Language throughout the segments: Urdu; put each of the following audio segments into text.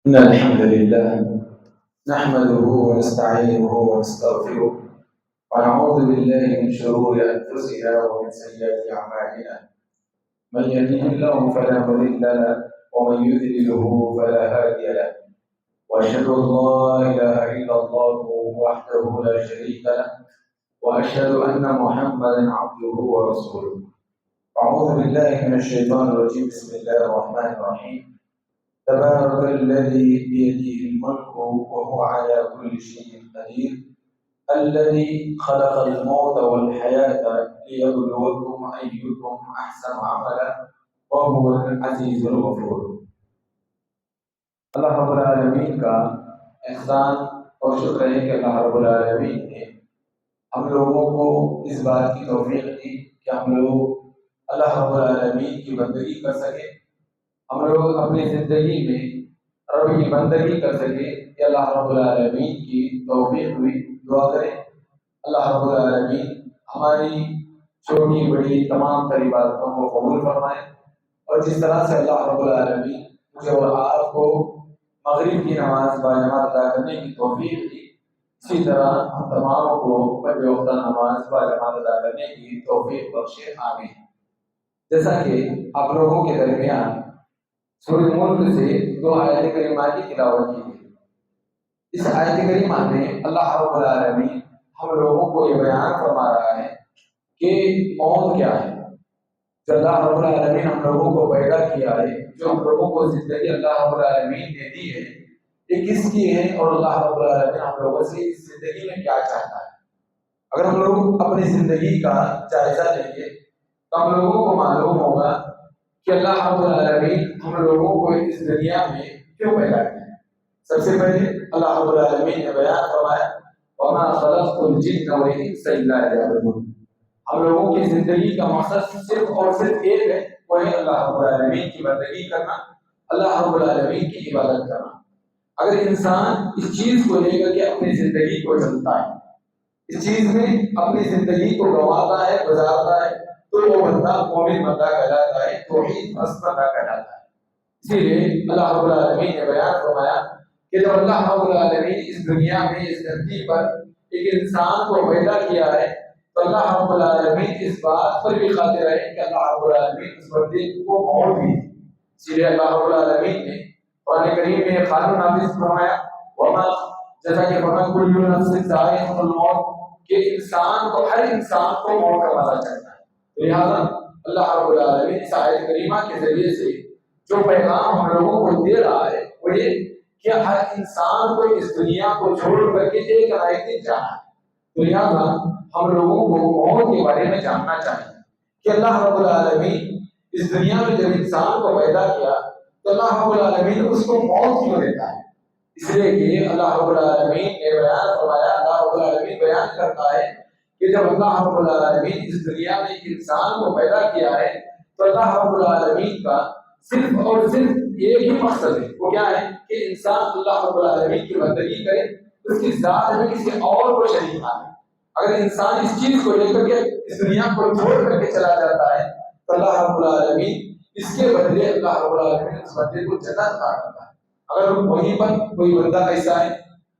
إن الحمد لله نحمده ونستعينه ونستغفره ونعوذ بالله من شرور أنفسنا ومن سيئات أعمالنا. من يهده الله فلا مضل له ومن يضلله فلا هادي له. وأشهد أن لا إله إلا الله وحده لا شريك له وأشهد أن محمدا عبده ورسوله. أعوذ بالله من الشيطان الرجيم. بسم الله الرحمن الرحيم. تبارك الذي بيده الملك وهو على كل شيء قدير الذي خلق الموت والحياة ليبلوكم أيكم أحسن عملا وهو العزيز الغفور. اللہ رب العالمین کا احسان اور شکر ہے کہ اللہ رب العالمین نے ہم لوگوں کو اس بات کی توفیق دی کہ ہم لوگ اللہ رب العالمین کی بندگی کر سکیں، ہم لوگ اپنی زندگی میں رب کی بندگی کر سکیں کہ اللہ رب العالمین کی توفیق ہوئی. دعا کریں اللہ رب العالمین ہماری چھوٹی بڑی تمام تر عبادتوں کو قبول فرمائے، اور جس طرح سے اللہ رب العالمین مجھے اور آپ کو مغرب کی نماز باجماعت ادا کرنے کی توفیق دی، اسی طرح ہم تمام کو فجر وقتہ نماز باجماعت ادا کرنے کی توفیق بخشے، آمین. جیسا کہ آپ لوگوں کے درمیان سورۃ ملک سے 2 آیت کریمہ کی تلاوت کی گئی. اس آیت کریمہ میں اللہ رب العالمین ہم لوگوں کو یہ بیان فرما رہا ہے کہ موت کیا ہے. جو اللہ رب العالمین ہم لوگوں کو پیدا کیا ہے، جو ہم لوگوں کو زندگی اللہ رب العالمین نے دی ہے، یہ کس کی ہے اور اللہ رب العالمین ہم لوگوں سے اس زندگی میں کیا چاہتا ہے. اگر ہم لوگ اپنی زندگی کا جائزہ لیں گے تو ہم لوگوں کو معلوم ہوگا کہ اللہ رب العالمین ہم لوگوں کو اس دنیا میں کیوں پیدا کیا ہے. سب سے پہلے اللہ رب العالمین نے بیان فرمایا وَمَا خَلَقْتُ الْجِنَّ وَالْإِنسَ إِلَّا لِيَعْبُدُونِ. ہم لوگوں کی زندگی کا مقصد صرف اور صرف ایک ہے، وہ ہے اللہ رب العالمین کی بندگی کرنا، اللہ رب العالمین کی عبادت کرنا. اگر انسان اس چیز کو لے کر کے اپنی زندگی کو چلتا ہے، اس چیز میں اپنی زندگی کو گنواتا ہے، گزارتا ہے، تو وہ بندہ مومن بندہ کہلاتا ہے، توحید پرست بندہ کہلاتا ہے. اسی لیے اللہ رب العالمین نے بیان فرمایا کہ جب اللہ رب العالمین اس دنیا میں اس دھرتی پر ایک انسان کو پیدا کیا ہے تو اللہ رب العالمین اس بات پر بھی قادر ہے کہ اللہ رب العالمین اس بندے کو موت دی. اسی لیے اللہ رب العالمین نے قرآن کریم میں قانون نافذ فرمایا وما جیسا کہ فرمایا کل نفس ذائقۃ الموت، کہ انسان کو، ہر انسان کو موت کا مزہ چاہتا ہے. لہذا اللہ رب العالمین اس آیت کریمہ کے ذریعے سے جو پیغام ہم لوگوں کو دے رہا ہے وہ یہ کہ ہر انسان کو اس دنیا کو چھوڑ کر کے ایک نہ ایک دن جانا ہے. تو لہذا ہم لوگوں کو موت کے بارے میں جاننا چاہیے کہ اللہ رب العالمین اس دنیا میں جب انسان کو پیدا کیا تو اللہ رب العالمین اس کو موت کیوں دیتا ہے. اس لیے کہ اللہ رب العالمین نے بیان فرمایا، اللہ رب العالمین بیان کرتا ہے کہ جب اللہ رب العالمین اس دنیا میں ایک انسان کو پیدا کیا ہے تو اللہ رب العالمین کا صرف اور صرف ایک ہی مقصد ہے، وہ کیا ہے کہ انسان اللہ رب العالمین کی بندگی کرے، اس کی ذات میں کسی اور کو شریک نہ کرے. اگر انسان اس چیز کو لے کر کے اس دنیا کو چھوڑ کر کے چلا جاتا ہے تو اللہ رب العالمین اس کے بدلے اللہ رب العالمین اس بندے کو جنت عطا کرتا ہے. اگر وہیں پر کوئی بندہ ایسا ہے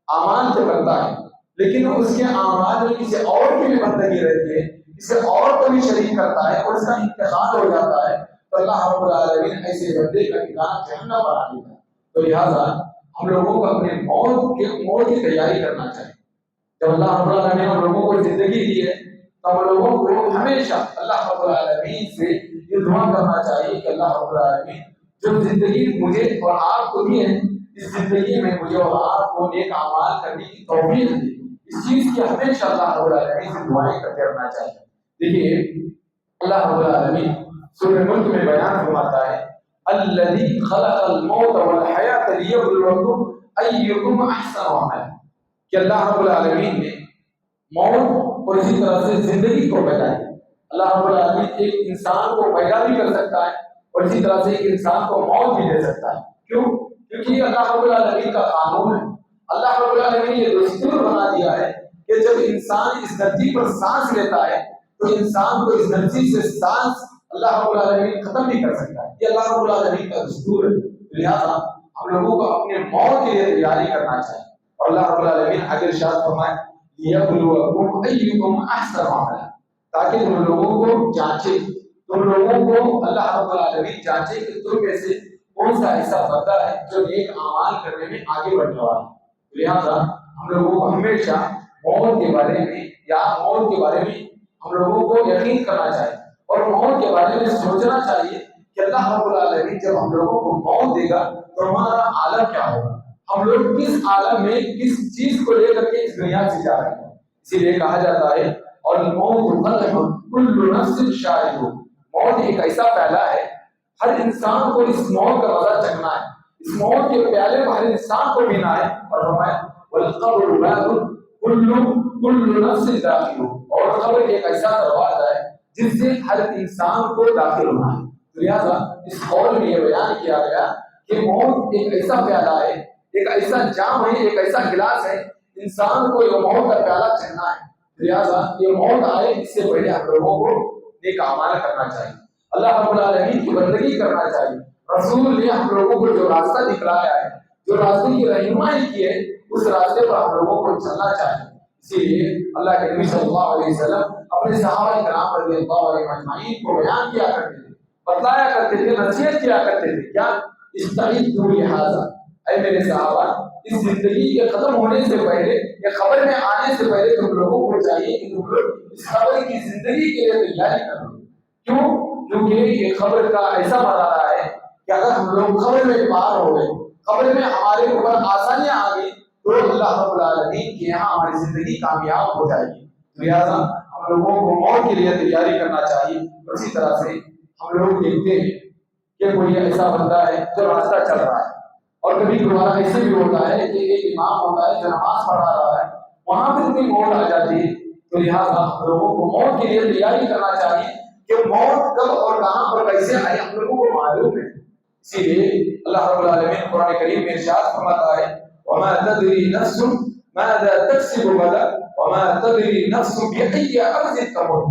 اعمال تو کرتا ہے لیکن اس کے اعمال میں کسی اور کی بھی بندگی رہتی ہے، کسی اور کو بھی شریک کرتا ہے اور اس کا انتقال ہو جاتا ہے تو اللہ رب العالمین ایسے بندے کا ٹھکانہ جہنم بنا دیتا ہے. تو لہٰذا ہم لوگوں کو اپنے موت کی تیاری کرنا چاہیے. جب اللہ رب العالمین ہم لوگوں کو زندگی دی ہے تو ہم لوگوں کو ہمیشہ اللہ رب العالمین سے یہ دعا کرنا چاہیے کہ اللہ رب العالمین جو زندگی مجھے اور آپ کو دی ہے، اس زندگی میں مجھے اور آپ کو نیک اعمال کرنے کی توفیق دی. اس چیز کی ہمیشہ اللہ رب العالمین سے دعائیں کرتے رہنا چاہیے. دیکھیے اللہ رب العالمین سورۃ ملک میں بیان فرماتا ہے الذی خلق الموت والحیاۃ لیبلوکم ایکم احسن عملا، کہ اللہ رب العالمین نے موت اور اسی طرح سے زندگی کو پیدا کیا. اللہ رب العالمین ایک انسان کو پیدا بھی کر سکتا ہے اور اسی طرح سے ایک انسان کو موت بھی دے سکتا ہے. کیوں؟ کیونکہ یہ اللہ رب العالمین کا قانون ہے. اللہ رب العالمین یہ دستور بنا دیا ہے کہ جب انسان اس دھرتی پر سانس لیتا ہے تو انسان کو اس دھرتی سے سانس اللہ رب العالمین ختم نہیں کر سکتا ہے، یہ اللہ رب العالمین کا دستور ہے۔ لہٰذا ہم لوگوں کو اپنے موت کے لیے تیاری کرنا چاہیے، اور اللہ رب العالمین آگے ارشاد فرمائے لِيَبْلُوَكُمْ أَيُّكُمْ أَحْسَنُ عَمَلًا، تاکہ تم لوگوں کو جانچے، تم لوگوں کو اللہ رب العالمین جانچے کہ تم میں سے کون سا ایسا بندہ ہے جو نیک اعمال کرنے میں آگے بڑھنے والا ہے۔ لہٰذا ہم لوگوں کو ہمیشہ موت کے بارے میں ہم لوگوں کو یقین کرنا چاہیے، اور موت کے بارے میں سوچنا چاہیے کہ اللہ رب العالمین جب ہم لوگوں کو موت دے گا تو ہمارا عالم کیا ہوگا، ہم لوگ کس عالم میں کس چیز کو لے کر کے اس دنیا سے جا رہے ہیں۔ اسی لیے کہا جاتا ہے اور الموت قدح کل نفس شارب، موت ایک ایسا پیالہ ہے، ہر انسان کو اس موت کا مزہ چکھنا ہے، اس موت کے پیالے کو ہر انسان کو پینا ہے۔ اور فرمایا والقبر باب کل نفس داخل، اور قبر ایک ایسا دروازہ ہے جس سے ہر انسان کو داخل ہونا ہے۔ لہٰذا اس قول میں یہ بیان کیا گیا کہ موت ایک ایسا پیالہ ہے، ایک ایسا جام ہے، ایک ایسا گلاس ہے، انسان کو یہ موت کا پیالہ چڑھنا ہے۔ لہٰذا یہ موت آئے اس سے پہلے ہم لوگوں کو نیک اعمال کرنا چاہیے، اللہ رب العالمین کی بندگی کرنا چاہیے۔ رسول نے ہم لوگوں کو جو راستہ دکھلایا ہے، جو راستے کی رہنمائی کی ہے، اس راستے پر ہم لوگوں کو چلنا چاہیے۔ اسی لیے اللہ کے نبی صلی اللہ علیہ وسلم اپنے صحابہ کرام رضی اللہ عنہم اجمعین کو بیان کیا کرتے تھے، بتلایا کرتے تھے، نصیحت کیا کرتے تھے، کیا استعدوا لہذا، اے میرے صحابہ اس زندگی کے ختم ہونے سے پہلے یا خبر میں آنے سے پہلے تم لوگوں کو چاہیے کہ تم لوگ اس خبر کی زندگی کے لیے تیاری کرو۔ کیوں؟ کیونکہ یہ خبر کا ایسا مرحلہ ہے کہ اگر ہم لوگ خبر میں پار ہو گئے، خبر میں ہمارے اوپر آسانیاں آ گئی تو اللہ رب العالمین کے یہاں ہماری زندگی کامیاب ہو جائے گی۔ لہٰذا ہم لوگوں کو موت کے لیے تیاری کرنا چاہیے۔ اسی طرح سے ہم لوگ دیکھتے ہیں کہ کوئی ایسا بندہ ہے جو راستہ چل رہا ہے، اور کبھی کبھار ایسے بھی ہوتا ہے کہ ایک امام ہوتا ہے جو نماز پڑھا رہا ہے، وہاں پہ کوئی موت آ جاتی ہے، تو لہٰذا ہم لوگوں کو موت کے لیے تیاری کرنا چاہیے کہ موت کب اور کہاں پر کیسے آئے ہم لوگوں کو معلوم ہے۔ اسی لیے اللہ رب العالمین قرآن کریم میں ارشاد فرماتا ہے وَمَا تَدْرِي نَفْسٌ مَاذَا تَكْسِبُ غَدًا وَمَا تَدْرِي نَفْسٌ بِأَيِّ أَرْضٍ تَمُوتُ،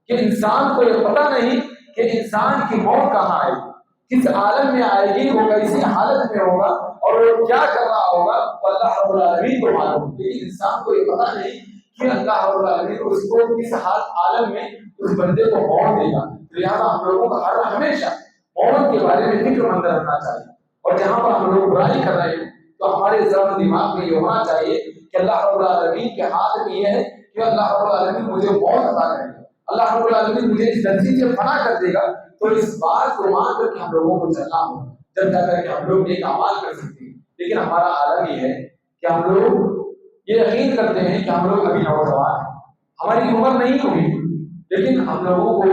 کہ انسان کو یہ پتہ نہیں کہ انسان کی موت کہاں آئے گی، کس عالم میں آئے گی، وہ کیسی حالت میں ہوگا اور وہ کیا کر رہا ہوگا، اللہ رب العالمین کو معلوم، لیکن انسان کو یہ پتہ نہیں کہ اللہ رب العالمین اس کو کس عالم میں اس بندے کو موت دے گا۔ لہٰذا ہم لوگوں کو ہمیشہ موت کے بارے میں فکر مند رکھنا چاہیے، اور جہاں پر ہم لوگ برائی کر رہے ہیں تو ہمارے ذہن دماغ میں یہ ہونا چاہیے کہ اللہ رب العالمین کے ہاتھ میں یہ ہے کہ اللہ رب العالمین مجھے موت عطا کرے گا، اللہ رب العالمین مجھے اس درجے سے فنا کر دے گا، تو اس بات کو مان کر کے ہم لوگوں کو چلنا ہوگا، جب جا کر کے ہم لوگ نیک اعمال کر سکتے ہیں۔ لیکن ہمارا عالم یہ ہے کہ ہم لوگ یہ یقین کرتے ہیں کہ ہم لوگ ابھی نوجوان ہیں، ہماری عمر نہیں ہوئی، لیکن ہم لوگوں کو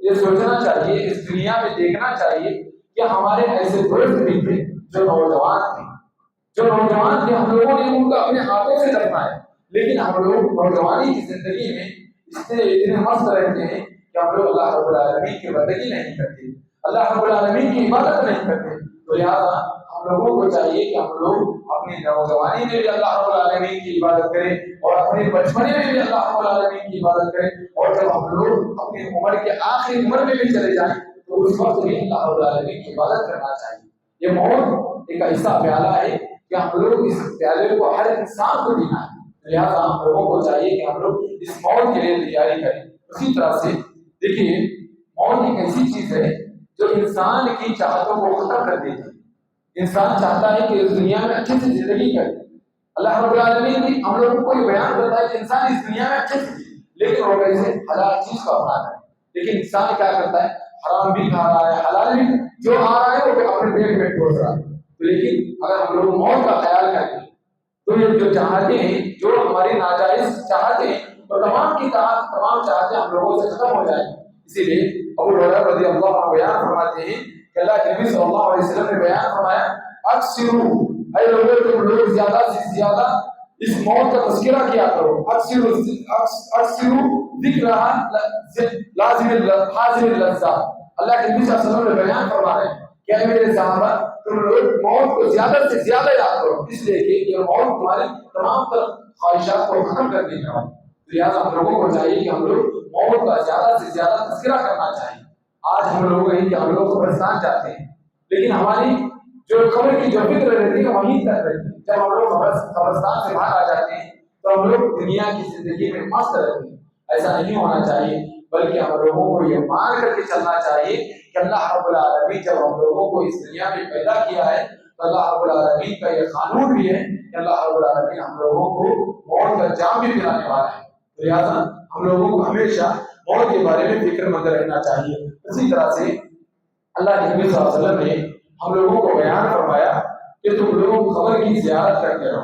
یہ سوچنا چاہیے، اس دنیا میں دیکھنا چاہیے کہ ہمارے ایسے دوست بھی تھے جو نوجوان تھے، ہم لوگوں نے ان کو اپنے ہاتھوں سے دفنا ہے، لیکن ہم لوگ نوجوانی کی زندگی میں اتنے مست رہتے ہیں کہ ہم لوگ اللہ رب العالمین کی بندگی نہیں کرتے، اللہ رب العالمین کی عبادت نہیں کرتے۔ تو لہٰذا ہم لوگوں کو چاہیے کہ ہم لوگ اپنی نوجوانی میں بھی اللہ رب العالمین کی عبادت کریں، اور اپنے بچپنے میں بھی اللہ رب العالمین کی عبادت کریں، اور جب ہم لوگ اپنی عمر کے آخری عمر میں بھی چلے جائیں تو اس وقت بھی اللہ رب العالمین کی عبادت کرنا چاہیے۔ یہ موت ایک ایسا پیالہ ہے کہ ہم لوگ اس پیالے کو ہر انسان کو پینا ہے، لہٰذا ہم لوگوں کو چاہیے کہ ہم لوگ اس موت کے لیے تیاری کریں۔ اسی طرح سے دیکھیے موت ایک ایسی چیز ہے جو انسان کی چاہتوں کو ختم کر دیتی ہے۔ انسان چاہتا ہے کہ اس دنیا میں اچھے سے زندگی کرے، اللہ رب العالمین بھی ہم لوگوں کو یہ بیان کرتا ہے کہ انسان اس دنیا میں اچھے سے جیے، لیکن وہ کیسے حلال چیز کو اپنا ہے، لیکن انسان کیا کرتا ہے حرام بھی کھا رہا ہے، حلال بھی جو آ رہا ہے وہ اپنے پیٹ میں ٹھوس رہا ہے۔ لیکن اگر ہم لوگ موت کا خیال کریں تو یہ جو چاہتے ہیں، جو ہماری ناجائز چاہتے ہیں، وہ تمام چاہتے ہم لوگوں سے ختم ہو جائیں۔ اسی لیے ابو ہریرہ رضی اللہ عنہ بیان فرماتے ہیں کہ اللہ کے نبی صلی اللہ علیہ وسلم نے بیان فرمایا اکثروا، اے لوگوں تم لوگ زیادہ سے زیادہ اس موت کا تذکرہ کیا کرو، اکثروا ذکرھا لازم حاضر اللذات۔ اللہ کے نبی صلی اللہ علیہ وسلم نے بیان فرما رہے ہیں کہ اے میرے صحابہ تم لوگ موت کو زیادہ سے زیادہ یاد کرو، اس لیے کہ یہ موت تمہاری تمام تر خواہشات کو ختم کر دینے والی ہے۔ لہٰذا ہم لوگوں کو چاہیے کہ ہم لوگ موت کا زیادہ سے زیادہ تذکرہ کرنا چاہیے۔ آج ہم لوگ ہیں کہ ہم لوگ قبرستان جاتے ہیں، لیکن ہماری جو قبر کی جو فکر رہتی ہے وہیں تک رہتی ہے۔ جب ہم لوگ قبرستان سے باہر آ جاتے ہیں تو ہم لوگ دنیا کی زندگی میں مست رہتے ہیں۔ ایسا نہیں ہونا چاہیے، بلکہ ہم لوگوں کو یہ مان کر کے چلنا چاہیے کہ اللہ رب العالمین جب ہم لوگوں کو اس دنیا میں پیدا کیا ہے تو اللہ رب العالمین کا یہ قانون بھی ہے کہ اللہ رب العالمین ہم لوگوں کو موت کا جام بھی پلانے والا ہے، لہٰذا ہم لوگوں کو ہمیشہ موت کے بارے میں فکر مند رہنا چاہیے۔ اسی طرح سے اللہ کے نبی صلی اللہ علیہ وسلم نے ہم لوگوں کو بیان فرمایا کہ تم لوگ قبر کی زیارت کرتے رہو،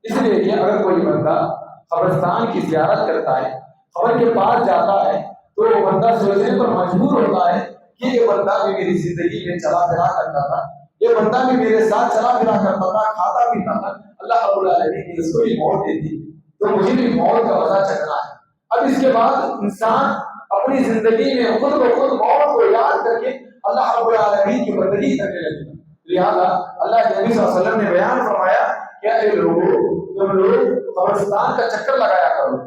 اس لیے کہ اگر کوئی بندہ قبرستان کی زیارت کرتا ہے، قبر کے پاس جاتا ہے، تو وہ بندہ سوچنے پر مجبور ہوتا ہے کہ یہ بندہ بھی میری زندگی میں چلا پھرا کرتا تھا، یہ بندہ بھی میرے ساتھ چلا پھرا کرتا تھا، کھاتا پیتا تھا، اللہ رب العالمین نے اس کو بھی موت دے دی تو مجھے بھی موت کا مزہ چکھنا ہے۔ اب اس کے بعد انسان اپنی زندگی میں خود بخود موت کو یاد کر کے اللہ رب العالمین کی بندگی کرنے لگے۔ لہٰذا اللہ کے نبی صلی اللہ علیہ وسلم نے بیان فرمایا کہ اے لوگوں، تم لوگ قبرستان کا چکر لگایا کرو،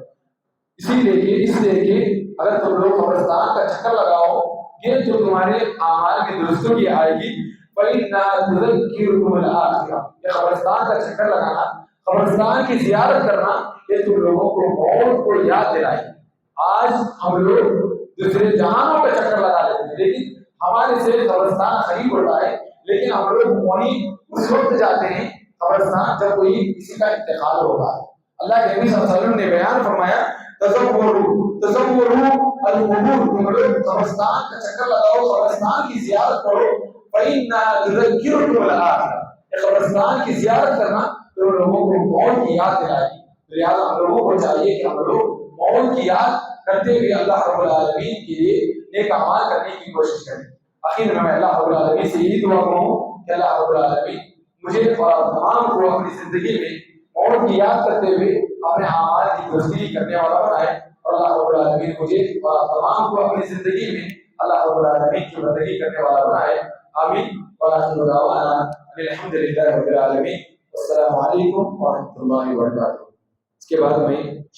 اس لیے کہ اگر تم لوگ قبرستان کا چکر لگاؤ گے تو تمہارے اعمال کی درستوں کی آئے گی۔ فَإِنَّهَا تُذَكِّرُكُمُ الْآخِرَةَ، یہ قبرستان کا چکر لگانا، قبرستان کی زیارت کرنا، یہ تم لوگوں کو موت کو یاد دلائے۔ آج ہم لوگ دوسرے جہانوں کا چکر لگا لیتے ہیں، لیکن ہمارے سے قبرستان قریب ہوتا ہے، لیکن ہم لوگ وہیں اس وقت جاتے ہیں قبرستان جب کوئی کسی کا انتقال ہوتا ہے۔ اللہ کے نبی صلی اللہ علیہ وسلم نے بیان فرمایا تصوروا القبور، تم لوگ قبرستان کا چکر لگاؤ، قبرستان کی زیارت کرو، فإنها تذکرکم الآخرہ، قبرستان کی زیارت کرنا تو لوگوں کو موت کی یاد دلائے گی۔ لہٰذا ہم لوگوں کو چاہیے کہ ہم لوگ موت کی یاد کرتے ہوئے اللہ رب العالمین کے لیے نیک اعمال کرنے کی کوشش کریں۔ آخر میں اللہ رب العالمین سے یہی دعا کروں کہ اللہ رب العالمین مجھے اور تمام کو اپنی زندگی میں موت کی یاد کرتے ہوئے اپنے اعمال کی درستگی کرنے والا بنائے، اور اللہ رب العالمین مجھے اور تمام کو اپنی زندگی میں اللہ رب العالمین کی بندگی کرنے والا بنائے۔ آمین۔ وآخر دعوانا ان الحمد للہ رب العالمین۔ السلام علیکم ورحمۃ اللہ وبرکاتہ۔ اس کے بعد میں